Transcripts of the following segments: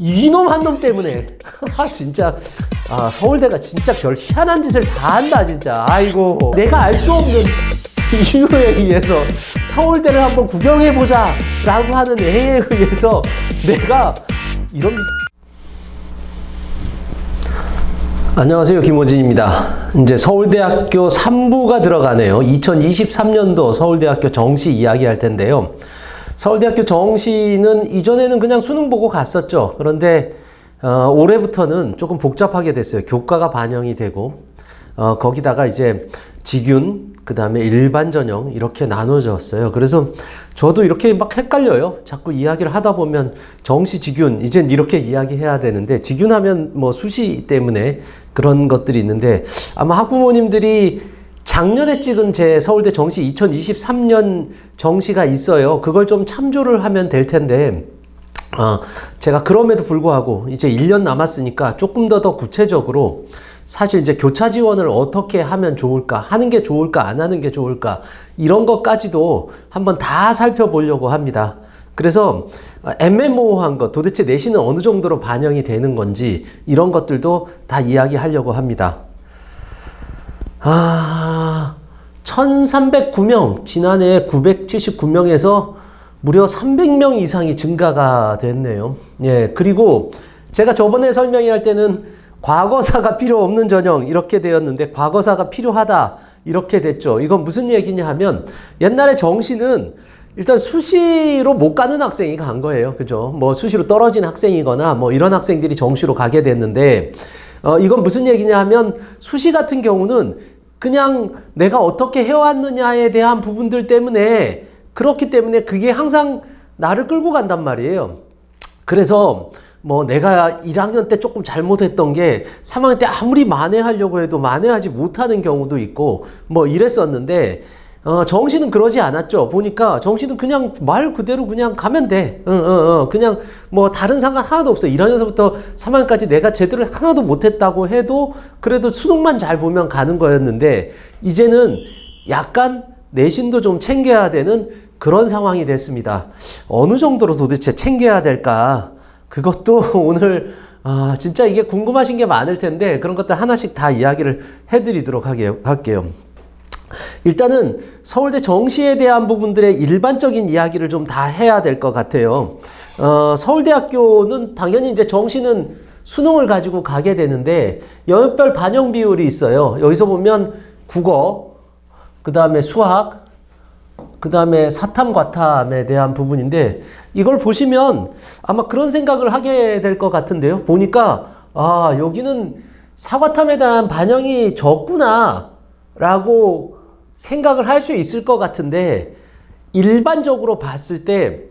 이놈 한 놈 때문에. 진짜. 서울대가 진짜 별 희한한 짓을 다 한다, 진짜. 아이고. 내가 알 수 없는 이유에 의해서 서울대를 한번 구경해보자 라고 하는 애에 의해서 내가 이런. 안녕하세요, 김호진입니다. 이제 서울대학교 3부가 들어가네요. 2023년도 서울대학교 정시 이야기할 텐데요. 서울대학교 정시는 이전에는 그냥 수능 보고 갔었죠. 그런데 올해부터는 조금 복잡하게 됐어요. 교과가 반영이 되고 거기다가 이제 직윤, 그 다음에 일반 전형 이렇게 나눠졌어요. 그래서 저도 이렇게 막 헷갈려요. 자꾸 이야기를 하다 보면 정시, 직윤 이젠 이렇게 이야기해야 되는데, 직윤하면 뭐 수시 때문에 그런 것들이 있는데, 아마 학부모님들이 작년에 찍은 제 서울대 정시 2023년 정시가 있어요. 그걸 좀 참조를 하면 될 텐데, 제가 그럼에도 불구하고 이제 1년 남았으니까 조금 더 구체적으로 사실 이제 교차 지원을 어떻게 하면 좋을까, 하는 게 좋을까, 안 하는 게 좋을까, 이런 것까지도 한번 다 살펴보려고 합니다. 그래서 애매모호한 것, 도대체 내신은 어느 정도로 반영이 되는 건지 이런 것들도 다 이야기하려고 합니다. 1309명, 지난해 979명에서 무려 300명 이상이 증가가 됐네요. 예, 그리고 제가 저번에 설명할 때는 과거사가 필요 없는 전형 이렇게 되었는데, 과거사가 필요하다 이렇게 됐죠. 이건 무슨 얘기냐 하면, 옛날에 정시는 일단 수시로 못 가는 학생이 간 거예요. 그죠? 뭐 수시로 떨어진 학생이거나 뭐 이런 학생들이 정시로 가게 됐는데, 이건 무슨 얘기냐 하면, 수시 같은 경우는 그냥 내가 어떻게 해왔느냐에 대한 부분들 때문에, 그렇기 때문에 그게 항상 나를 끌고 간단 말이에요. 그래서 뭐 내가 1학년 때 조금 잘못했던 게 3학년 때 아무리 만회하려고 해도 만회하지 못하는 경우도 있고 뭐 이랬었는데, 정시는 그러지 않았죠. 보니까 정시는 그냥 말 그대로 그냥 가면 돼. 그냥 뭐 다른 상관 하나도 없어. 1학년서부터 3학년까지 내가 제대로 하나도 못했다고 해도 그래도 수능만 잘 보면 가는 거였는데, 이제는 약간 내신도 좀 챙겨야 되는 그런 상황이 됐습니다. 어느 정도로 도대체 챙겨야 될까? 그것도 오늘 진짜 이게 궁금하신 게 많을 텐데, 그런 것들 하나씩 다 이야기를 해드리도록 할게요. 일단은 서울대 정시에 대한 부분들의 일반적인 이야기를 좀 다 해야 될 것 같아요. 서울대학교는 당연히 이제 정시는 수능을 가지고 가게 되는데, 영역별 반영 비율이 있어요. 여기서 보면 국어, 그 다음에 수학, 그 다음에 사탐, 과탐에 대한 부분인데, 이걸 보시면 아마 그런 생각을 하게 될 것 같은데요. 보니까 여기는 사과탐에 대한 반영이 적구나 라고 생각을 할 수 있을 것 같은데, 일반적으로 봤을 때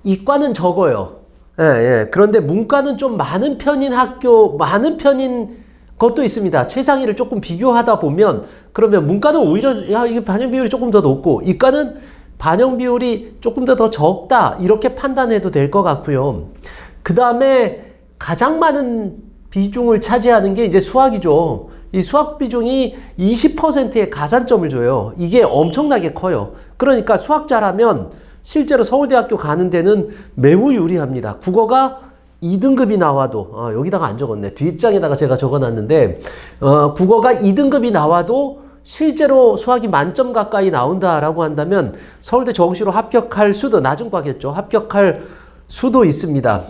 이과는 적어요. 예. 그런데 문과는 좀 많은 편인 학교, 많은 편인 것도 있습니다. 최상위를 조금 비교하다 보면, 그러면 문과는 오히려 이게 반영 비율이 조금 더 높고, 이과는 반영 비율이 조금 더 적다 이렇게 판단해도 될 것 같고요. 그 다음에 가장 많은 비중을 차지하는 게 이제 수학이죠. 이 수학 비중이 20%의 가산점을 줘요. 이게 엄청나게 커요. 그러니까 수학 잘하면 실제로 서울대학교 가는 데는 매우 유리합니다. 국어가 2등급이 나와도, 여기다가 안 적었네. 뒷장에다가 제가 적어놨는데, 국어가 2등급이 나와도 실제로 수학이 만점 가까이 나온다라고 한다면 서울대 정시로 합격할 수도, 낮은 과겠죠. 합격할 수도 있습니다.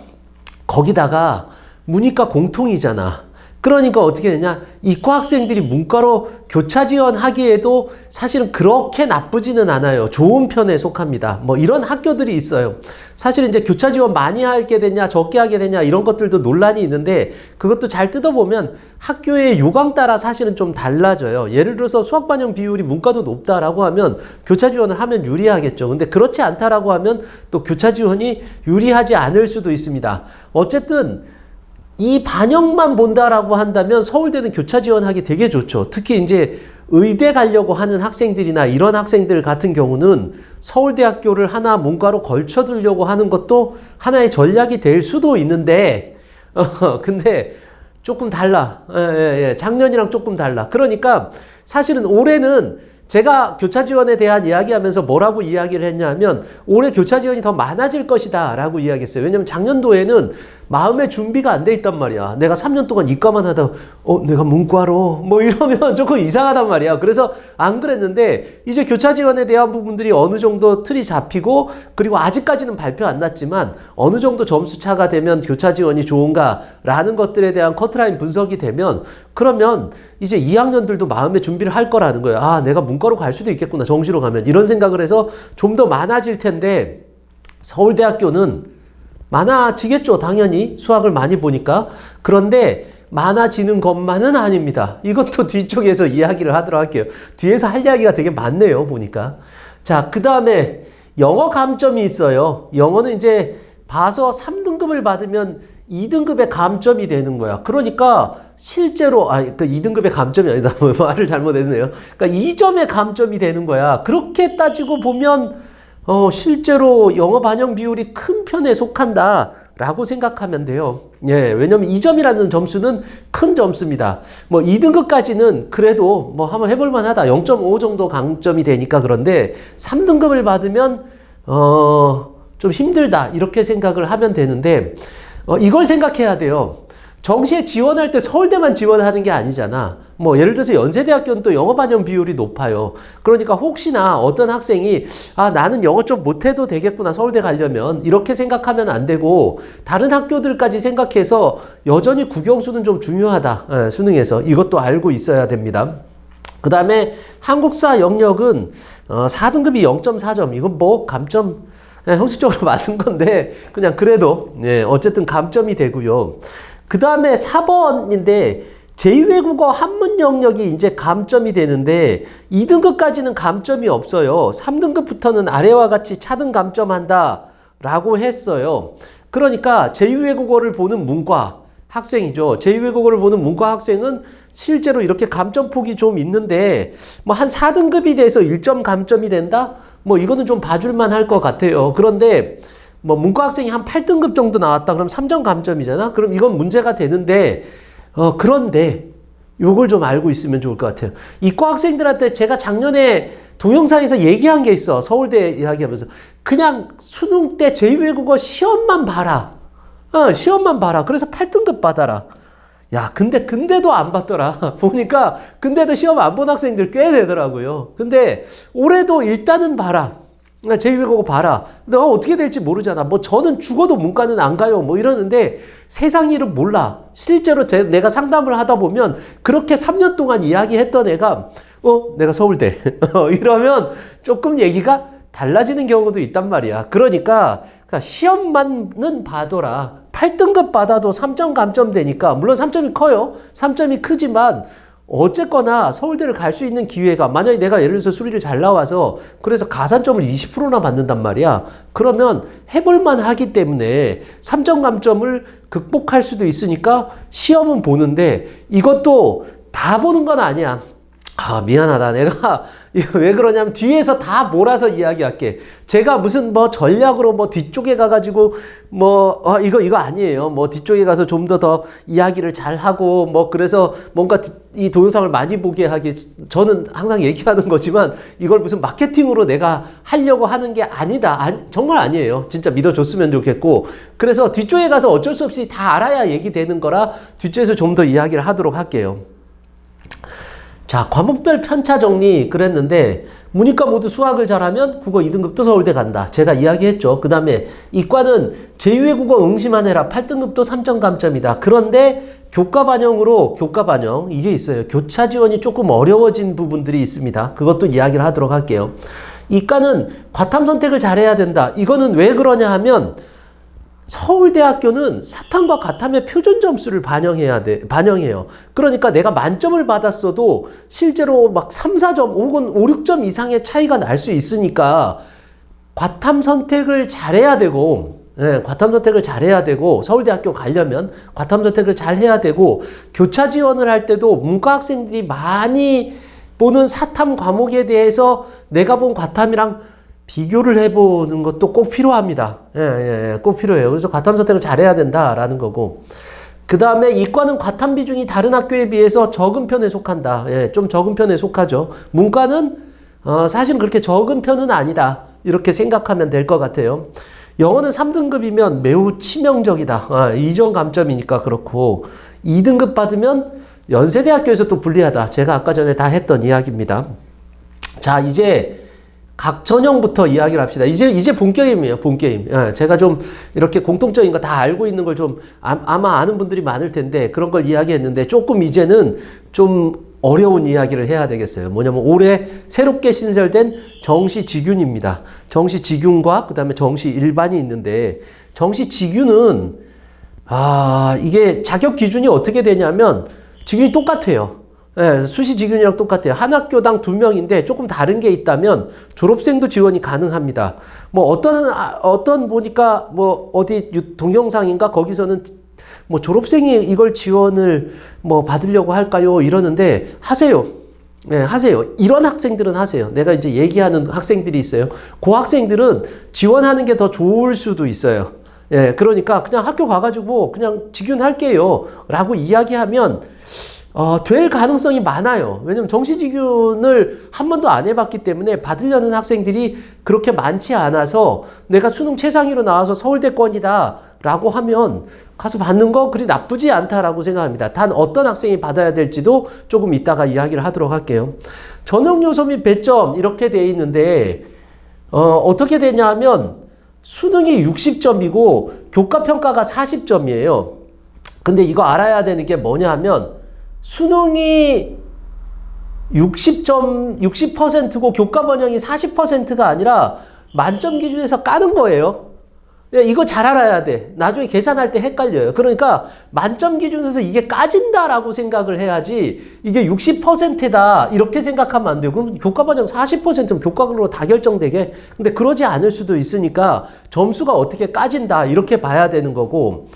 거기다가 문이과 공통이잖아. 그러니까 어떻게 되냐, 이과 학생들이 문과로 교차 지원하기에도 사실은 그렇게 나쁘지는 않아요. 좋은 편에 속합니다. 뭐 이런 학교들이 있어요. 사실 이제 교차 지원 많이 하게 되냐 적게 하게 되냐 이런 것들도 논란이 있는데, 그것도 잘 뜯어보면 학교의 요강 따라 사실은 좀 달라져요. 예를 들어서 수학 반영 비율이 문과도 높다라고 하면 교차 지원을 하면 유리하겠죠. 근데 그렇지 않다라고 하면 또 교차 지원이 유리하지 않을 수도 있습니다. 어쨌든 이 반영만 본다라고 한다면 서울대는 교차 지원하기 되게 좋죠. 특히 이제 의대 가려고 하는 학생들이나 이런 학생들 같은 경우는 서울대학교를 하나 문과로 걸쳐두려고 하는 것도 하나의 전략이 될 수도 있는데, 근데 조금 달라. 작년이랑 조금 달라. 그러니까 사실은 올해는 제가 교차 지원에 대한 이야기하면서 뭐라고 이야기를 했냐면, 올해 교차 지원이 더 많아질 것이다 라고 이야기했어요. 왜냐면 작년도에는 마음의 준비가 안 돼 있단 말이야. 내가 3년 동안 이과만 하다 내가 문과로 뭐 이러면 조금 이상하단 말이야. 그래서 안 그랬는데 이제 교차 지원에 대한 부분들이 어느 정도 틀이 잡히고, 그리고 아직까지는 발표 안 났지만 어느 정도 점수 차가 되면 교차 지원이 좋은가라는 것들에 대한 커트라인 분석이 되면, 그러면 이제 2학년들도 마음의 준비를 할 거라는 거예요. 아, 내가 문과로 갈 수도 있겠구나, 정시로 가면. 이런 생각을 해서 좀 더 많아질 텐데, 서울대학교는 많아지겠죠, 당연히. 수학을 많이 보니까. 그런데 많아지는 것만은 아닙니다. 이것도 뒤쪽에서 이야기를 하도록 할게요. 뒤에서 할 이야기가 되게 많네요, 보니까. 자, 그 다음에 영어 감점이 있어요. 영어는 이제 봐서 3등급을 받으면 2등급의 감점이 되는 거야. 그러니까 실제로, 그 2등급의 감점이 아니다. 말을 잘못했네요. 그러니까 2점의 감점이 되는 거야. 그렇게 따지고 보면, 실제로 영어 반영 비율이 큰 편에 속한다 라고 생각하면 돼요. 예, 왜냐면 2점이라는 점수는 큰 점수입니다. 뭐 2등급까지는 그래도 뭐 한번 해볼 만하다. 0.5 정도 강점이 되니까. 그런데 3등급을 받으면, 좀 힘들다. 이렇게 생각을 하면 되는데, 이걸 생각해야 돼요. 정시에 지원할 때 서울대만 지원하는 게 아니잖아. 뭐 예를 들어서 연세대학교는 또 영어 반영 비율이 높아요. 그러니까 혹시나 어떤 학생이 나는 영어 좀 못해도 되겠구나, 서울대 가려면, 이렇게 생각하면 안 되고, 다른 학교들까지 생각해서 여전히 국영수는 좀 중요하다. 수능에서 이것도 알고 있어야 됩니다. 그 다음에 한국사 영역은 4등급이 0.4점. 이건 뭐 감점 형식적으로 맞는 건데 그냥 그래도 어쨌든 감점이 되고요. 그 다음에 4번인데 제2외국어 한문 영역이 이제 감점이 되는데 2등급까지는 감점이 없어요. 3등급부터는 아래와 같이 차등 감점한다 라고 했어요. 그러니까 제2외국어를 보는 문과 학생이죠. 제2외국어를 보는 문과 학생은 실제로 이렇게 감점폭이 좀 있는데, 뭐 한 4등급이 돼서 1점 감점이 된다? 뭐 이거는 좀 봐줄만 할 것 같아요. 그런데 뭐 문과 학생이 한 8등급 정도 나왔다 그럼 3점 감점이잖아. 그럼 이건 문제가 되는데, 그런데 요걸 좀 알고 있으면 좋을 것 같아요. 이과 학생들한테 제가 작년에 동영상에서 얘기한 게 있어. 서울대 이야기하면서 그냥 수능 때 제2외국어 시험만 봐라. 시험만 봐라. 그래서 8등급 받아라. 야, 근데도 안 받더라. 보니까 근데도 시험 안 본 학생들 꽤 되더라고요. 근데 올해도 일단은 봐라. 제2외국어 봐라. 내가 어떻게 될지 모르잖아. 뭐 저는 죽어도 문과는 안 가요. 뭐 이러는데 세상 일은 몰라. 실제로 내가 상담을 하다 보면 그렇게 3년 동안 이야기했던 애가 내가 서울대 이러면 조금 얘기가 달라지는 경우도 있단 말이야. 그러니까 시험만은 봐둬라. 8등급 받아도 3점 감점 되니까, 물론 3점이 커요. 3점이 크지만 어쨌거나 서울대를 갈 수 있는 기회가, 만약에 내가 예를 들어서 수리를 잘 나와서 그래서 가산점을 20%나 받는단 말이야. 그러면 해볼만 하기 때문에 3점 감점을 극복할 수도 있으니까 시험은 보는데, 이것도 다 보는 건 아니야. 미안하다. 내가 왜 그러냐면 뒤에서 다 몰아서 이야기할게. 제가 무슨 뭐 전략으로 뭐 뒤쪽에 가가지고 뭐 이거 아니에요. 뭐 뒤쪽에 가서 좀 더 이야기를 잘 하고 뭐 그래서 뭔가 이 동영상을 많이 보게 하기, 저는 항상 얘기하는 거지만 이걸 무슨 마케팅으로 내가 하려고 하는 게 아니다. 정말 아니에요. 진짜 믿어줬으면 좋겠고, 그래서 뒤쪽에 가서 어쩔 수 없이 다 알아야 얘기되는 거라 뒤쪽에서 좀 더 이야기를 하도록 할게요. 자, 과목별 편차 정리 그랬는데, 문이과 모두 수학을 잘하면 국어 2등급도 서울대 간다. 제가 이야기했죠. 그 다음에 이과는 제2외국어 응시만 해라. 8등급도 3점 감점이다. 그런데 교과 반영 이게 있어요. 교차 지원이 조금 어려워진 부분들이 있습니다. 그것도 이야기를 하도록 할게요. 이과는 과탐 선택을 잘해야 된다. 이거는 왜 그러냐 하면 서울대학교는 사탐과 과탐의 표준 점수를 반영해요. 그러니까 내가 만점을 받았어도 실제로 막 3, 4점 혹은 5, 6점 이상의 차이가 날 수 있으니까 과탐 선택을 잘해야 되고, 서울대학교 가려면 과탐 선택을 잘 해야 되고, 교차 지원을 할 때도 문과 학생들이 많이 보는 사탐 과목에 대해서 내가 본 과탐이랑 비교를 해보는 것도 꼭 필요합니다. 꼭 필요해요. 그래서 과탐 선택을 잘해야 된다라는 거고, 그 다음에 이과는 과탐 비중이 다른 학교에 비해서 적은 편에 속한다. 좀 적은 편에 속하죠. 문과는 사실은 그렇게 적은 편은 아니다. 이렇게 생각하면 될 것 같아요. 영어는 3등급이면 매우 치명적이다. 이전 감점이니까 그렇고 2등급 받으면 연세대학교에서 또 불리하다. 제가 아까 전에 다 했던 이야기입니다. 자, 이제 각 전형부터 이야기를 합시다. 이제 본 게임이에요, 본 게임. 제가 좀 이렇게 공통적인 거 다 알고 있는 걸 좀 아마 아는 분들이 많을 텐데 그런 걸 이야기했는데 조금 이제는 좀 어려운 이야기를 해야 되겠어요. 뭐냐면 올해 새롭게 신설된 정시직윤입니다. 정시직윤과 그 다음에 정시일반이 있는데 정시직윤은 이게 자격 기준이 어떻게 되냐면 직윤이 똑같아요. 수시직윤이랑 똑같아요. 한 학교당 2명인데 조금 다른 게 있다면 졸업생도 지원이 가능합니다. 뭐 어떤 보니까 뭐 어디 동영상인가 거기서는 뭐 졸업생이 이걸 지원을 뭐 받으려고 할까요? 이러는데 하세요. 하세요. 이런 학생들은 하세요. 내가 이제 얘기하는 학생들이 있어요. 그 학생들은 지원하는 게 더 좋을 수도 있어요. 그러니까 그냥 학교 가가지고 그냥 직윤할게요. 라고 이야기하면 될 가능성이 많아요. 왜냐면 정시직윤을 한 번도 안 해봤기 때문에 받으려는 학생들이 그렇게 많지 않아서 내가 수능 최상위로 나와서 서울대권이다 라고 하면 가서 받는 거 그리 나쁘지 않다라고 생각합니다. 단 어떤 학생이 받아야 될지도 조금 이따가 이야기를 하도록 할게요. 전형 요소 및 배점 이렇게 돼 있는데 어떻게 되냐 하면 수능이 60점이고 교과평가가 40점이에요. 근데 이거 알아야 되는 게 뭐냐 하면 수능이 60%고 교과 번영이 40%가 아니라 만점 기준에서 까는 거예요. 이거 잘 알아야 돼. 나중에 계산할 때 헷갈려요. 그러니까 만점 기준에서 이게 까진다라고 생각을 해야지 이게 60%다 이렇게 생각하면 안 돼요. 그럼 교과 번영 40%면 교과로 다 결정되게. 근데 그러지 않을 수도 있으니까 점수가 어떻게 까진다 이렇게 봐야 되는 거고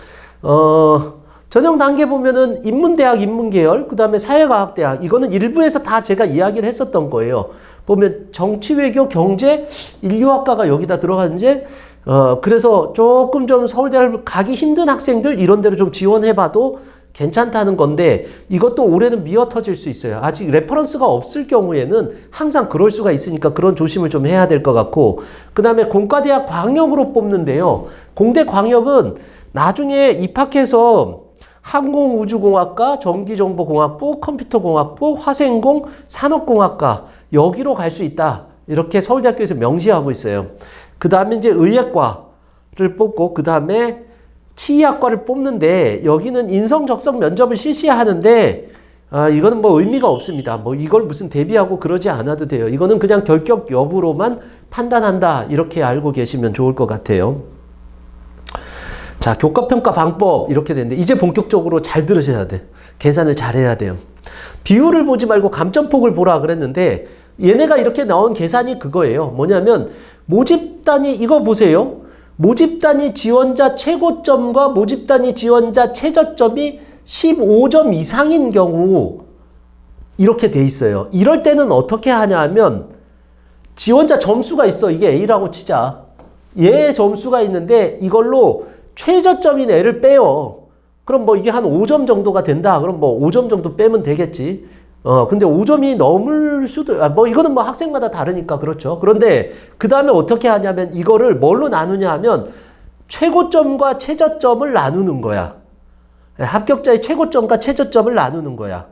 전형 단계 보면은 인문대학, 인문계열, 그 다음에 사회과학대학 이거는 일부에서 다 제가 이야기를 했었던 거예요. 보면 정치, 외교, 경제, 인류학과가 여기다 들어가는지 그래서 조금 좀 서울대를 가기 힘든 학생들 이런 데로 좀 지원해봐도 괜찮다는 건데 이것도 올해는 미어 터질 수 있어요. 아직 레퍼런스가 없을 경우에는 항상 그럴 수가 있으니까 그런 조심을 좀 해야 될 것 같고 그 다음에 공과대학 광역으로 뽑는데요. 공대 광역은 나중에 입학해서 항공우주공학과, 전기정보공학부, 컴퓨터공학부, 화생공, 산업공학과 여기로 갈 수 있다. 이렇게 서울대학교에서 명시하고 있어요. 그 다음에 이제 의예과를 뽑고 그 다음에 치의학과를 뽑는데 여기는 인성, 적성, 면접을 실시하는데 이거는 뭐 의미가 없습니다. 뭐 이걸 무슨 대비하고 그러지 않아도 돼요. 이거는 그냥 결격 여부로만 판단한다. 이렇게 알고 계시면 좋을 것 같아요. 자, 교과평가 방법 이렇게 되는데 이제 본격적으로 잘 들으셔야 돼. 계산을 잘 해야 돼요. 비율을 보지 말고 감점폭을 보라 그랬는데 얘네가 이렇게 나온 계산이 그거예요. 뭐냐면 모집단위 이거 보세요. 모집단위 지원자 최고점과 모집단위 지원자 최저점이 15점 이상인 경우 이렇게 돼 있어요. 이럴 때는 어떻게 하냐 하면 지원자 점수가 있어. 이게 A라고 치자. 얘 점수가 있는데 이걸로 최저점인 애를 빼요. 그럼 뭐 이게 한 5점 정도가 된다. 그럼 뭐 5점 정도 빼면 되겠지. 근데 5점이 넘을 수도, 뭐 이거는 뭐 학생마다 다르니까 그렇죠. 그런데 그 다음에 어떻게 하냐면 이거를 뭘로 나누냐 하면 최고점과 최저점을 나누는 거야. 합격자의 최고점과 최저점을 나누는 거야.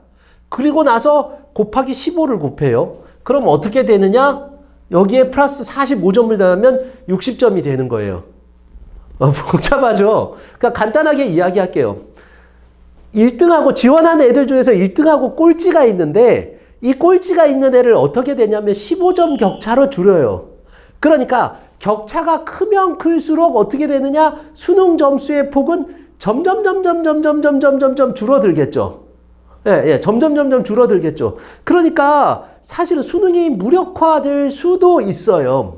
그리고 나서 곱하기 15를 곱해요. 그럼 어떻게 되느냐? 여기에 플러스 45점을 더하면 60점이 되는 거예요. 복잡하죠? 그러니까 간단하게 이야기할게요. 1등하고 지원하는 애들 중에서 1등하고 꼴찌가 있는데 이 꼴찌가 있는 애를 어떻게 되냐면 15점 격차로 줄여요. 그러니까 격차가 크면 클수록 어떻게 되느냐? 수능 점수의 폭은 점점 줄어들겠죠. 점점 줄어들겠죠. 그러니까 사실은 수능이 무력화될 수도 있어요.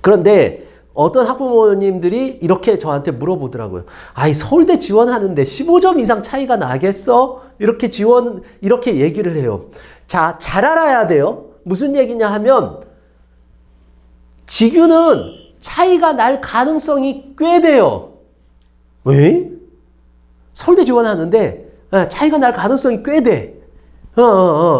그런데 어떤 학부모님들이 이렇게 저한테 물어보더라고요. 아이, 서울대 지원하는데 15점 이상 차이가 나겠어? 이렇게 얘기를 해요. 자, 잘 알아야 돼요. 무슨 얘기냐 하면, 직유는 차이가 날 가능성이 꽤 돼요. 왜? 서울대 지원하는데 차이가 날 가능성이 꽤 돼.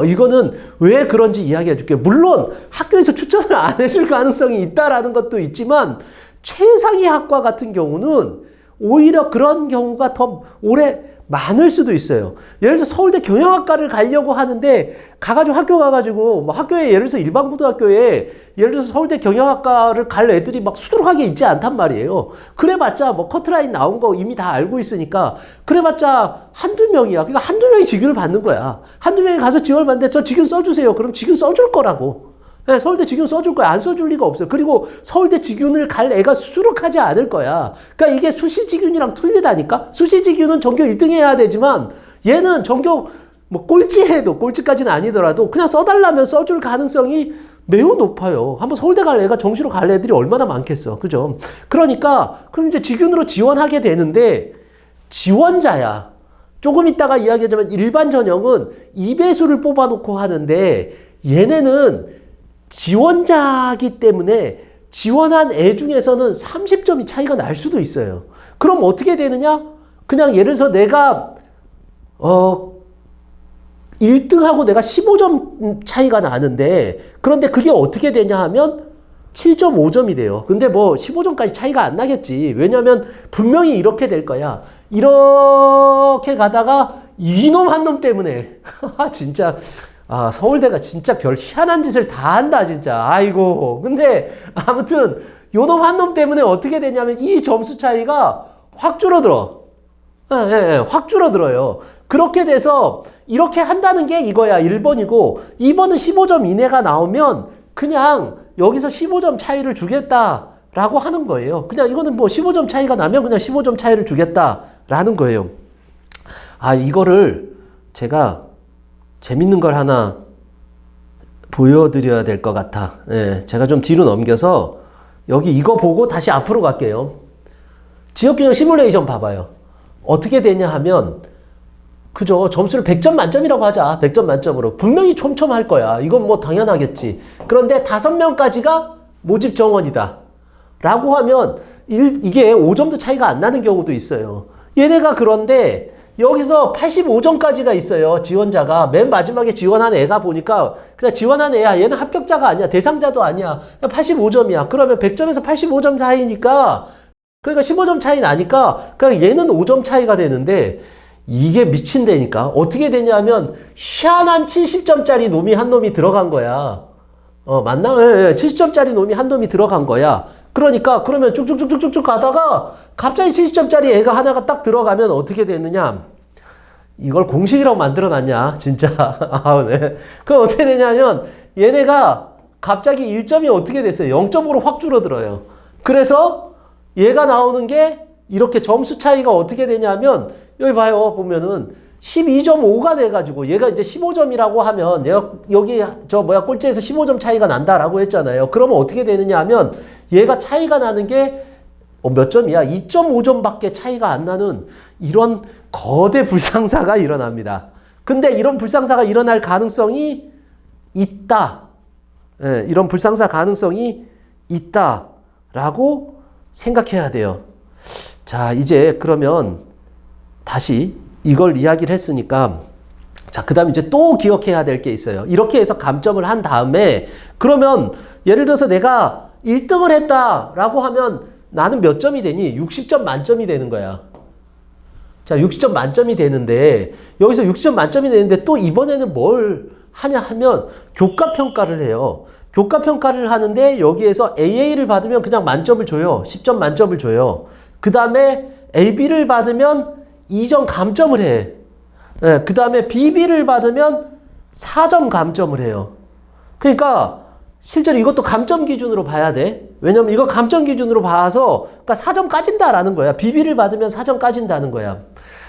이거는 왜 그런지 이야기해 줄게요. 물론 학교에서 추천을 안 해줄 가능성이 있다라는 것도 있지만 최상위 학과 같은 경우는 오히려 그런 경우가 더 오래 많을 수도 있어요. 예를 들어 서울대 경영학과를 가려고 하는데 가가지고 학교 가가지고 뭐 학교에 예를 들어서 일반 고등학교에 예를 들어서 서울대 경영학과를 갈 애들이 막 수두룩하게 있지 않단 말이에요. 그래봤자 뭐 커트라인 나온 거 이미 다 알고 있으니까 그래봤자 한두 명이야. 그러니까 한두 명이 직윤을 받는 거야. 한두 명이 가서 지원을 받는데 저 직윤 써주세요. 그럼 직윤 써줄 거라고. 네, 서울대 직윤 써줄 거야. 안 써줄 리가 없어요. 그리고 서울대 직윤을 갈 애가 수록하지 않을 거야. 그러니까 이게 수시직윤이랑 틀리다니까? 수시직윤은 전교 1등 해야 되지만 얘는 전교 뭐 꼴찌해도 꼴찌까지는 아니더라도 그냥 써달라면 써줄 가능성이 매우 높아요. 한번 서울대 갈 애가 정시로 갈 애들이 얼마나 많겠어. 그죠? 그러니까 그럼 이제 직윤으로 지원하게 되는데 지원자야. 조금 이따가 이야기하자면 일반 전형은 2배수를 뽑아놓고 하는데 얘네는 지원자기 때문에 지원한 애 중에서는 30점이 차이가 날 수도 있어요. 그럼 어떻게 되느냐? 그냥 예를 들어서 내가 1등하고 내가 15점 차이가 나는데 그런데 그게 어떻게 되냐 하면 7.5점이 돼요. 근데 뭐 15점까지 차이가 안 나겠지. 왜냐면 분명히 이렇게 될 거야. 이렇게 가다가 이놈 한 놈 때문에 진짜 서울대가 진짜 별 희한한 짓을 다 한다 진짜. 아이고. 근데 아무튼 요놈 한 놈 때문에 어떻게 되냐면 이 점수 차이가 확 줄어들어. 확 줄어들어요. 그렇게 돼서 이렇게 한다는 게 이거야. 1번이고 2번은 15점 이내가 나오면 그냥 여기서 15점 차이를 주겠다라고 하는 거예요. 그냥 이거는 뭐 15점 차이가 나면 그냥 15점 차이를 주겠다라는 거예요. 이거를 제가 재밌는 걸 하나 보여드려야 될 것 같아. 제가 좀 뒤로 넘겨서 여기 이거 보고 다시 앞으로 갈게요. 지역균형 시뮬레이션 봐봐요. 어떻게 되냐 하면 그죠? 점수를 100점 만점이라고 하자. 100점 만점으로. 분명히 촘촘할 거야. 이건 뭐 당연하겠지. 그런데 5명까지가 모집 정원이다. 라고 하면 이게 5점도 차이가 안 나는 경우도 있어요. 얘네가 그런데 여기서 85점까지가 있어요. 지원자가. 맨 마지막에 지원한 애가 보니까 그냥 지원한 애야. 얘는 합격자가 아니야. 대상자도 아니야. 그냥 85점이야. 그러면 100점에서 85점 차이니까 그러니까 15점 차이 나니까 그냥 얘는 5점 차이가 되는데 이게 미친다니까. 어떻게 되냐면 희한한 70점짜리 놈이 한 놈이 들어간 거야. 맞나? 70점짜리 놈이 한 놈이 들어간 거야. 그러니까 그러면 쭉쭉쭉쭉쭉 가다가 갑자기 70점짜리 애가 하나가 딱 들어가면 어떻게 되느냐? 이걸 공식이라고 만들어놨냐? 진짜. 네. 그럼 어떻게 되냐면 얘네가 갑자기 1점이 어떻게 됐어요? 0점으로 확 줄어들어요. 그래서 얘가 나오는 게 이렇게 점수 차이가 어떻게 되냐면 여기 봐요. 보면은 12.5가 돼가지고 얘가 이제 15점이라고 하면 내가 여기 꼴찌에서 15점 차이가 난다라고 했잖아요. 그러면 어떻게 되느냐 하면 얘가 차이가 나는 게 몇 점이야? 2.5점밖에 차이가 안 나는 이런 거대 불상사가 일어납니다. 근데 이런 불상사가 일어날 가능성이 있다. 이런 불상사 가능성이 있다라고 생각해야 돼요. 자, 이제 그러면 다시 이걸 이야기를 했으니까 자, 그 다음 이제 또 기억해야 될 게 있어요. 이렇게 해서 감점을 한 다음에 그러면 예를 들어서 내가 1등을 했다라고 하면 나는 몇 점이 되니? 60점 만점이 되는 거야. 자, 60점 만점이 되는데 여기서 60점 만점이 되는데 또 이번에는 뭘 하냐 하면 교과평가를 해요. 교과평가를 하는데 여기에서 AA를 받으면 그냥 만점을 줘요. 10점 만점을 줘요. 그 다음에 AB를 받으면 2점 감점을 해. 그 다음에 BB를 받으면 4점 감점을 해요. 그러니까 실제로 이것도 감점 기준으로 봐야 돼. 왜냐면 이거 감점 기준으로 봐서 그러니까 4점 까진다라는 거야. BB를 받으면 4점 까진다는 거야.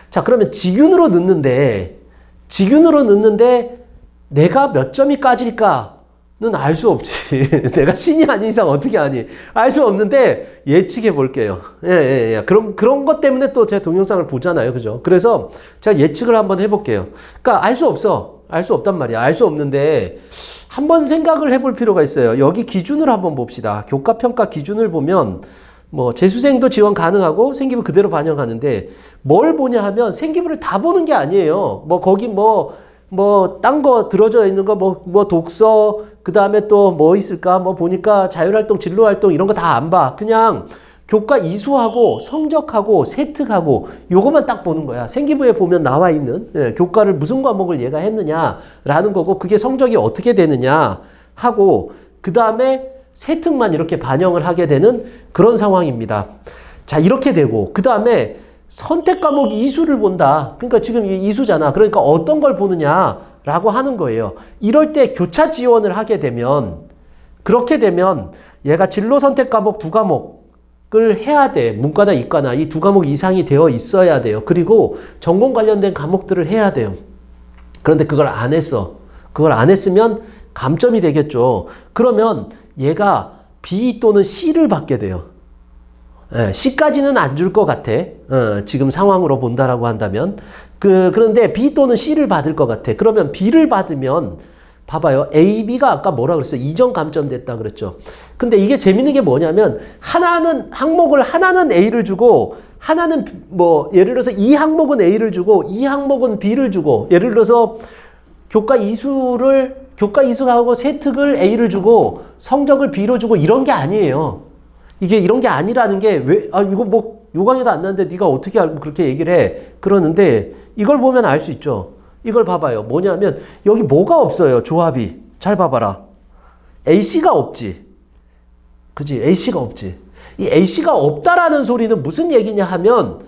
자, 그러면 직윤으로 넣는데 내가 몇 점이 까질까? 는 알 수 없지. 내가 신이 아닌 이상 어떻게 아니? 알 수 없는데 예측해 볼게요. 예. 그런 것 때문에 또 제 동영상을 보잖아요. 그죠? 그래서 제가 예측을 한번 해볼게요. 그러니까 알 수 없어. 알 수 없단 말이야. 알 수 없는데 한번 생각을 해볼 필요가 있어요. 여기 기준을 한번 봅시다. 교과평가 기준을 보면 뭐 재수생도 지원 가능하고 생기부 그대로 반영하는데 뭘 보냐 하면 생기부를 다 보는 게 아니에요. 뭐 거기 딴 거 들어져 있는 거, 뭐 독서, 그 다음에 또 뭐 있을까? 뭐 보니까 자율활동, 진로활동 이런 거 다 안 봐. 그냥 교과 이수하고 성적하고 세특하고 요것만 딱 보는 거야. 생기부에 보면 나와 있는 교과를 무슨 과목을 얘가 했느냐라는 거고 그게 성적이 어떻게 되느냐 하고 그 다음에 세특만 이렇게 반영을 하게 되는 그런 상황입니다. 자, 이렇게 되고 그 다음에 선택 과목 이수를 본다. 그러니까 지금 이 이수잖아. 그러니까 어떤 걸 보느냐라고 하는 거예요. 이럴 때 교차 지원을 하게 되면 그렇게 되면 얘가 진로 선택 과목 2과목을 해야 돼. 문과나 이과나 이 2과목 이상이 되어 있어야 돼요. 그리고 전공 관련된 과목들을 해야 돼요. 그런데 그걸 안 했어. 그걸 안 했으면 감점이 되겠죠. 그러면 얘가 B 또는 C를 받게 돼요. C까지는 안 줄 것 같아. 지금 상황으로 본다라고 한다면. 그런데 B 또는 C를 받을 것 같아. 그러면 B를 받으면, 봐봐요. A, B가 아까 뭐라 그랬어요? 이전 감점 됐다 그랬죠. 근데 이게 재밌는 게 뭐냐면, 항목을 하나는 A를 주고, 하나는 예를 들어서 이 항목은 A를 주고, 이 항목은 B를 주고, 예를 들어서 교과 이수하고 세특을 A를 주고, 성적을 B로 주고, 이런 게 아니에요. 이게 이런 게 아니라는 게 이거 요강에도 안 나는데 네가 어떻게 알고 그렇게 얘기를 해. 그러는데 이걸 보면 알 수 있죠. 이걸 봐봐요. 뭐냐면 여기 뭐가 없어요. 조합이. 잘 봐봐라. AC가 없지. 그지? AC가 없지. 이 AC가 없다라는 소리는 무슨 얘기냐 하면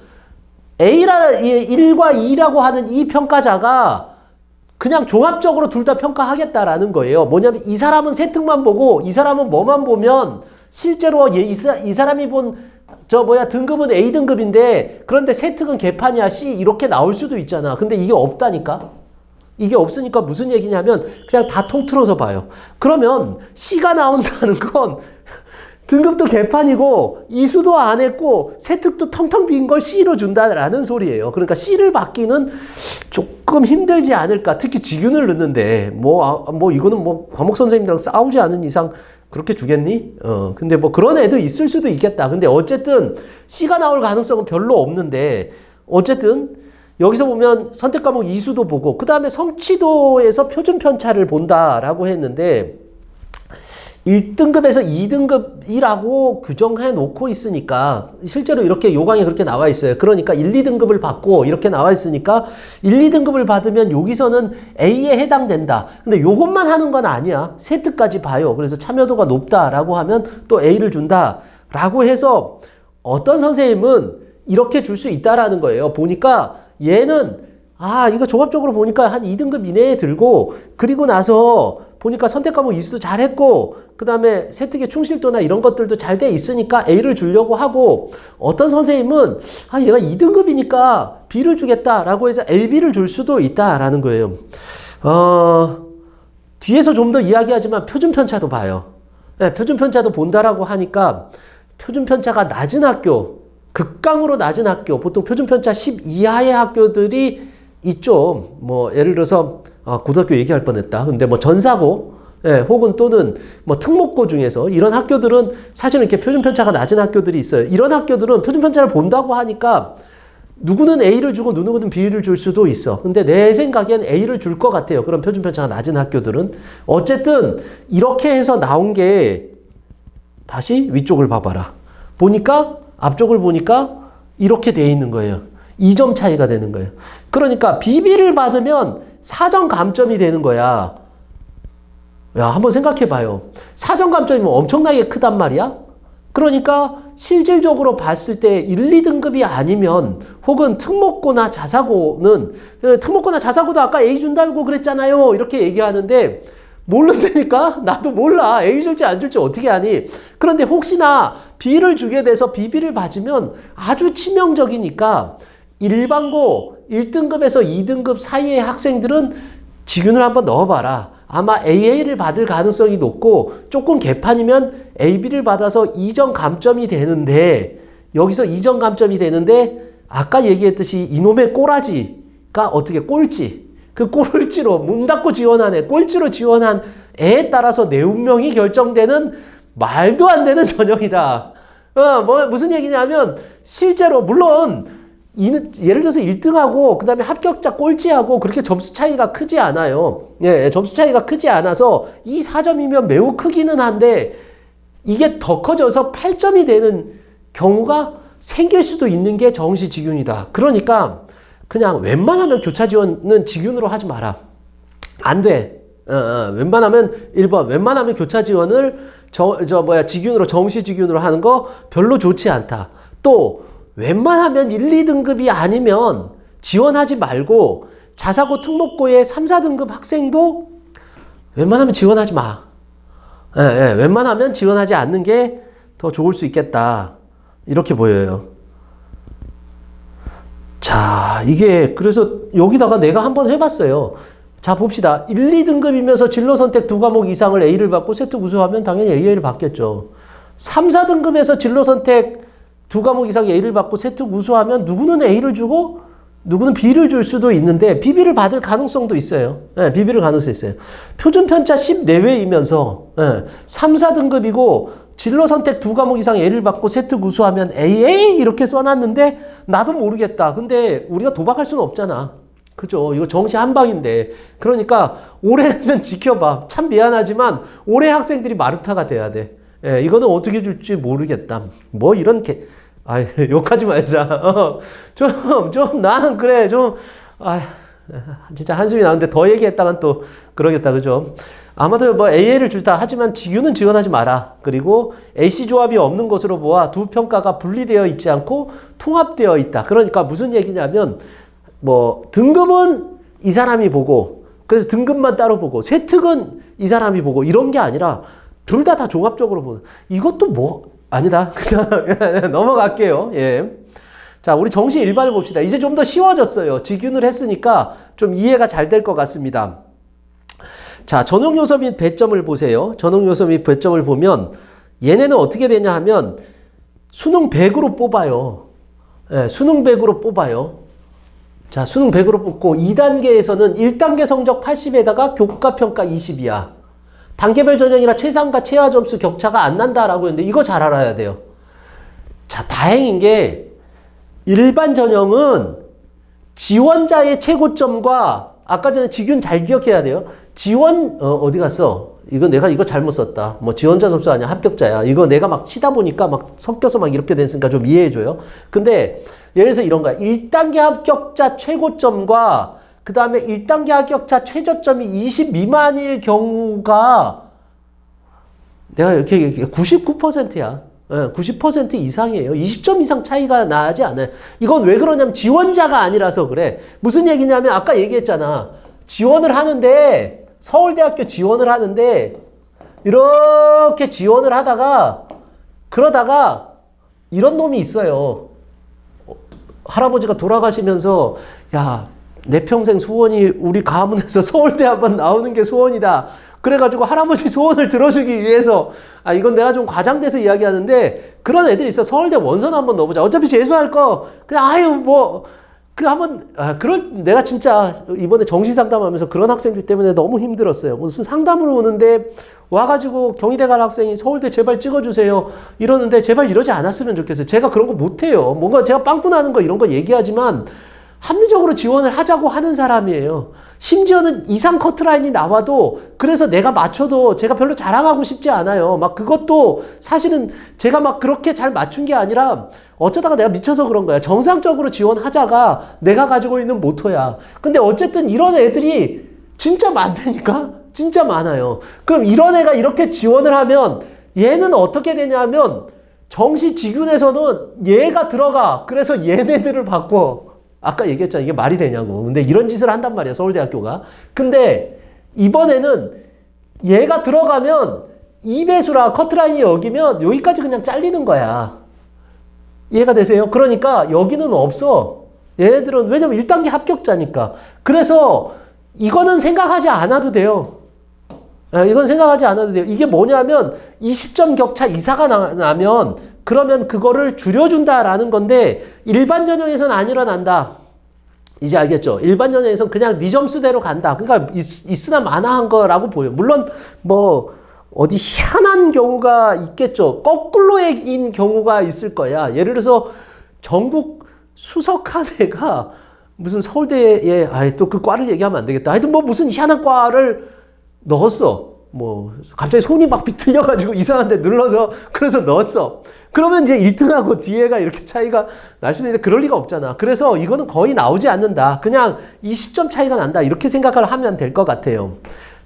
1과 2라고 하는 이 평가자가 그냥 종합적으로 둘 다 평가하겠다라는 거예요. 뭐냐면 이 사람은 세특만 보고 이 사람은 뭐만 보면 실제로 이 사람이 본 등급은 A등급인데 그런데 세특은 개판이야 C 이렇게 나올 수도 있잖아. 근데 이게 없다니까. 이게 없으니까 무슨 얘기냐면 그냥 다 통틀어서 봐요. 그러면 C가 나온다는 건 등급도 개판이고 이수도 안 했고 세특도 텅텅 빈 걸 C로 준다라는 소리예요. 그러니까 C를 받기는 조금 힘들지 않을까. 특히 직윤을 넣는데 이거는 과목 선생님이랑 싸우지 않은 이상 그렇게 주겠니? 근데 그런 애도 있을 수도 있겠다. 근데 어쨌든 C가 나올 가능성은 별로 없는데 어쨌든 여기서 보면 선택 과목 이수도 보고 그 다음에 성취도에서 표준 편차를 본다라고 했는데 1등급에서 2등급이라고 규정해 놓고 있으니까 실제로 이렇게 요강에 그렇게 나와 있어요. 그러니까 1, 2등급을 받고 이렇게 나와 있으니까 1, 2등급을 받으면 여기서는 A에 해당된다. 근데 요것만 하는 건 아니야. 세특까지 봐요. 그래서 참여도가 높다라고 하면 또 A를 준다라고 해서 어떤 선생님은 이렇게 줄 수 있다라는 거예요. 보니까 얘는 이거 종합적으로 보니까 한 2등급 이내에 들고 그리고 나서 보니까 선택 과목 이수도 잘했고 그 다음에 세특의 충실도나 이런 것들도 잘 돼 있으니까 A를 주려고 하고 어떤 선생님은 얘가 2등급이니까 B를 주겠다라고 해서 LB를 줄 수도 있다라는 거예요. 뒤에서 좀 더 이야기하지만 표준 편차도 봐요. 네, 표준 편차도 본다라고 하니까 표준 편차가 낮은 학교, 극강으로 낮은 학교, 보통 표준 편차 10 이하의 학교들이 있죠. 예를 들어서 고등학교 얘기할 뻔했다. 근데 전사고, 혹은 또는 특목고 중에서 이런 학교들은 사실은 이렇게 표준 편차가 낮은 학교들이 있어요. 이런 학교들은 표준 편차를 본다고 하니까 누구는 A를 주고 누구는 B를 줄 수도 있어. 근데 내 생각엔 A를 줄 것 같아요. 그런 표준 편차가 낮은 학교들은. 어쨌든 이렇게 해서 나온 게 다시 위쪽을 봐봐라. 앞쪽을 보니까 이렇게 돼 있는 거예요. 2점 차이가 되는 거예요. 그러니까 BB를 받으면 4점 감점이 되는 거야. 한번 생각해 봐요. 4점 감점이면 엄청나게 크단 말이야? 그러니까 실질적으로 봤을 때 1, 2등급이 아니면 혹은 특목고나 자사고는 특목고나 자사고도 아까 A 준다고 그랬잖아요. 이렇게 얘기하는데 모른다니까? 나도 몰라. A 줄지 안 줄지 어떻게 아니? 그런데 혹시나 B를 주게 돼서 BB를 받으면 아주 치명적이니까 일반고 1등급에서 2등급 사이의 학생들은 직윤을 한번 넣어봐라. 아마 AA를 받을 가능성이 높고 조금 개판이면 AB를 받아서 2점 감점이 되는데 여기서 2점 감점이 되는데 아까 얘기했듯이 이놈의 꼬라지가 어떻게 꼴찌 그 꼴찌로 문 닫고 지원한 애 꼴찌로 지원한 애에 따라서 내 운명이 결정되는 말도 안 되는 전형이다. 무슨 얘기냐면 실제로 물론 예를 들어서 1등하고 그 다음에 합격자 꼴찌하고 그렇게 점수 차이가 크지 않아요. 점수 차이가 크지 않아서 이 4점이면 매우 크기는 한데 이게 더 커져서 8점이 되는 경우가 생길 수도 있는 게 정시직윤이다. 그러니까 그냥 웬만하면 교차 지원은 직윤으로 하지 마라. 안 돼. 웬만하면 1번 웬만하면 교차 지원을 직윤으로 정시직윤으로 하는 거 별로 좋지 않다. 또 웬만하면 1, 2등급이 아니면 지원하지 말고 자사고 특목고의 3, 4등급 학생도 웬만하면 지원하지 마. 웬만하면 지원하지 않는 게 더 좋을 수 있겠다. 이렇게 보여요. 자, 이게 그래서 여기다가 내가 한번 해봤어요. 자, 봅시다. 1, 2등급이면서 진로 선택 2과목 이상을 A를 받고 세트 우수하면 당연히 A를 받겠죠. 3, 4등급에서 진로 선택 2과목 이상 A를 받고 세트 우수하면 누구는 A를 주고 누구는 B를 줄 수도 있는데 BB를 받을 가능성도 있어요. BB를 가능성이 있어요. 표준 편차 10 내외이면서 3, 4등급이고 진로 선택 2과목 이상 A를 받고 세트 우수하면 AA 이렇게 써놨는데 나도 모르겠다. 근데 우리가 도박할 수는 없잖아. 그죠? 이거 정시 한 방인데. 그러니까 올해는 지켜봐. 참 미안하지만 올해 학생들이 마르타가 돼야 돼. 이거는 어떻게 줄지 모르겠다. 뭐 이런 욕하지 말자. 나는 그래, 진짜 한숨이 나는데 더 얘기했다간 또 그러겠다, 그죠? 아마도 뭐 AA를 줄다 하지만 직윤은 지원하지 마라. 그리고 AC 조합이 없는 것으로 보아 두 평가가 분리되어 있지 않고 통합되어 있다. 그러니까 무슨 얘기냐면, 뭐, 등급은 이 사람이 보고, 그래서 등급만 따로 보고, 세특은 이 사람이 보고, 이런 게 아니라, 둘 다 종합적으로 보는. 이것도 뭐, 아니다. 그냥 넘어갈게요. 예. 자, 우리 정시 일반을 봅시다. 이제 좀 더 쉬워졌어요. 직윤을 했으니까 좀 이해가 잘 될 것 같습니다. 자, 전형 요소 및 배점을 보세요. 전형 요소 및 배점을 보면 얘네는 어떻게 되냐 하면 수능 100으로 뽑아요. 수능 100으로 뽑아요. 자, 수능 100으로 뽑고 2단계에서는 1단계 성적 80에다가 교과평가 20이야. 단계별 전형이라 최상과 최하 점수 격차가 안 난다라고 했는데 이거 잘 알아야 돼요. 자, 다행인 게 일반 전형은 지원자의 최고점과 아까 전에 직윤 잘 기억해야 돼요. 지원 어디 갔어? 이거 잘못 썼다. 뭐 지원자 접수 아니야. 합격자야. 이거 내가 막 치다 보니까 막 섞여서 막 이렇게 됐으니까 좀 이해해줘요. 근데 예를 들어서 이런 거야. 1단계 합격자 최고점과 그 다음에 1단계 합격자 최저점이 20 미만일 경우가 내가 이렇게 얘기해. 99%야. 90% 이상이에요. 20점 이상 차이가 나지 않아요. 이건 왜 그러냐면 지원자가 아니라서 그래. 무슨 얘기냐면 아까 얘기했잖아. 지원을 하는데 서울대학교 지원을 하는데 이렇게 지원을 하다가 그러다가 이런 놈이 있어요. 할아버지가 돌아가시면서 야, 내 평생 소원이 우리 가문에서 서울대 한번 나오는 게 소원이다. 그래가지고 할아버지 소원을 들어주기 위해서 이건 내가 좀 과장돼서 이야기하는데 그런 애들이 있어. 서울대 원서나 한번 넣어보자. 어차피 재수할 거 그냥 내가 진짜 이번에 정시 상담하면서 그런 학생들 때문에 너무 힘들었어요. 무슨 상담으로 오는데 와가지고 경희대 갈 학생이 서울대 제발 찍어주세요 이러는데 제발 이러지 않았으면 좋겠어요. 제가 그런 거 못해요. 뭔가 제가 빵꾸 나는 거 이런 거 얘기하지만 합리적으로 지원을 하자고 하는 사람이에요. 심지어는 이상 커트라인이 나와도 그래서 내가 맞춰도 제가 별로 자랑하고 싶지 않아요. 막 그것도 사실은 제가 막 그렇게 잘 맞춘 게 아니라 어쩌다가 내가 미쳐서 그런 거야. 정상적으로 지원하자가 내가 가지고 있는 모토야. 근데 어쨌든 이런 애들이 진짜 많다니까? 진짜 많아요. 그럼 이런 애가 이렇게 지원을 하면 얘는 어떻게 되냐면 정시 직윤에서는 얘가 들어가. 그래서 얘네들을 바꿔. 아까 얘기했잖아. 이게 말이 되냐고. 근데 이런 짓을 한단 말이야. 서울대학교가. 근데 이번에는 얘가 들어가면 2배수라 커트라인이 여기면 여기까지 그냥 잘리는 거야. 이해가 되세요? 그러니까 여기는 없어. 얘네들은 왜냐면 1단계 합격자니까. 그래서 이거는 생각하지 않아도 돼요. 이건 생각하지 않아도 돼요. 이게 뭐냐면 20점 격차 이사가 나면 그러면 그거를 줄여준다라는 건데 일반 전형에서는 안 일어난다. 이제 알겠죠? 일반 전형에서는 그냥 네 점수대로 간다. 그러니까 있으나 마나한 거라고 보여. 물론 뭐 어디 희한한 경우가 있겠죠. 거꾸로인 경우가 있을 거야. 예를 들어서 전국 수석한 애가 무슨 서울대에 또 그 과를 얘기하면 안 되겠다. 하여튼 뭐 무슨 희한한 과를 넣었어. 뭐 갑자기 손이 막 비틀려가지고 이상한 데 눌러서 그래서 넣었어. 그러면 이제 1등하고 뒤에가 이렇게 차이가 날 수도 있는데 그럴 리가 없잖아. 그래서 이거는 거의 나오지 않는다. 그냥 이 10점 차이가 난다. 이렇게 생각을 하면 될 것 같아요.